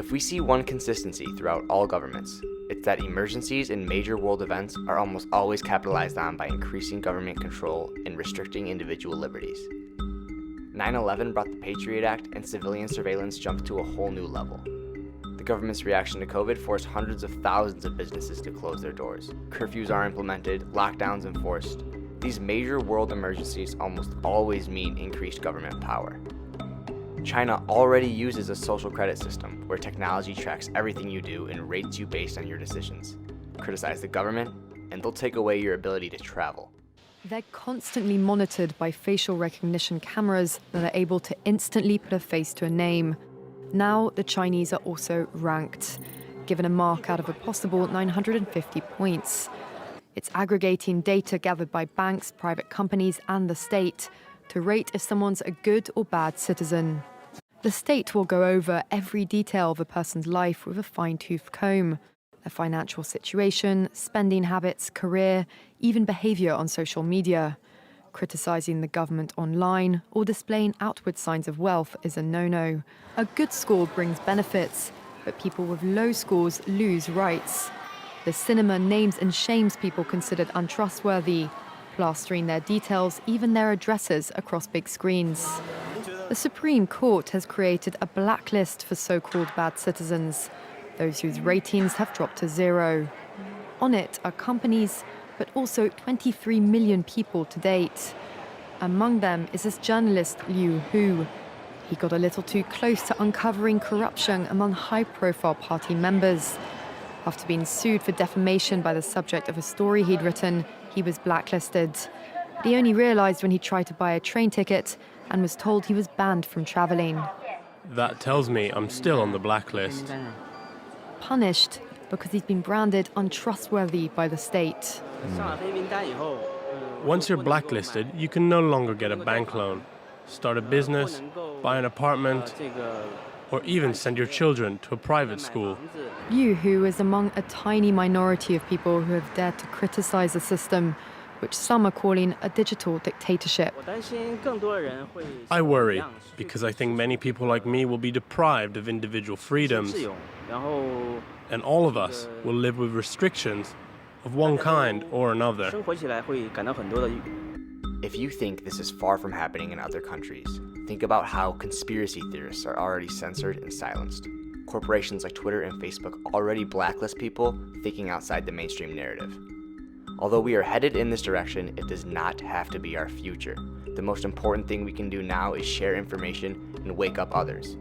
If we see one consistency throughout all governments, it's that emergencies and major world events are almost always capitalized on by increasing government control and restricting individual liberties. 9/11 brought the Patriot Act, and civilian surveillance jumped to a whole new level. The government's reaction to COVID forced hundreds of thousands of businesses to close their doors. Curfews are implemented, lockdowns enforced. These major world emergencies almost always mean increased government power. China already uses a social credit system where technology tracks everything you do and rates you based on your decisions. Criticize the government, and they'll take away your ability to travel. They're constantly monitored by facial recognition cameras that are able to instantly put a face to a name. Now, the Chinese are also ranked, given a mark out of a possible 950 points. It's aggregating data gathered by banks, private companies, and the state to rate if someone's a good or bad citizen. The state will go over every detail of a person's life with a fine-tooth comb: their financial situation, spending habits, career, even behavior on social media. Criticizing the government online or displaying outward signs of wealth is a no-no. A good score brings benefits, but people with low scores lose rights. The cinema names and shames people considered untrustworthy, plastering their details, even their addresses, across big screens. The Supreme Court has created a blacklist for so-called bad citizens, those whose ratings have dropped to 0. On it are companies, but also 23 million people to date. Among them is this journalist Liu Hu. He got a little too close to uncovering corruption among high-profile party members. After being sued for defamation by the subject of a story he'd written, he was blacklisted. But he only realized when he tried to buy a train ticket and was told he was banned from traveling. That tells me I'm still on the blacklist. Punished because he's been branded untrustworthy by the state. Once you're blacklisted, you can no longer get a bank loan, start a business, buy an apartment, or even send your children to a private school. Liu Hu is among a tiny minority of people who have dared to criticize the system, which some are calling a digital dictatorship. I worry, because I think many people like me will be deprived of individual freedoms, and all of us will live with restrictions of one kind or another. If you think this is far from happening in other countries, think about how conspiracy theorists are already censored and silenced. Corporations like Twitter and Facebook already blacklist people thinking outside the mainstream narrative. Although we are headed in this direction, it does not have to be our future. The most important thing we can do now is share information and wake up others.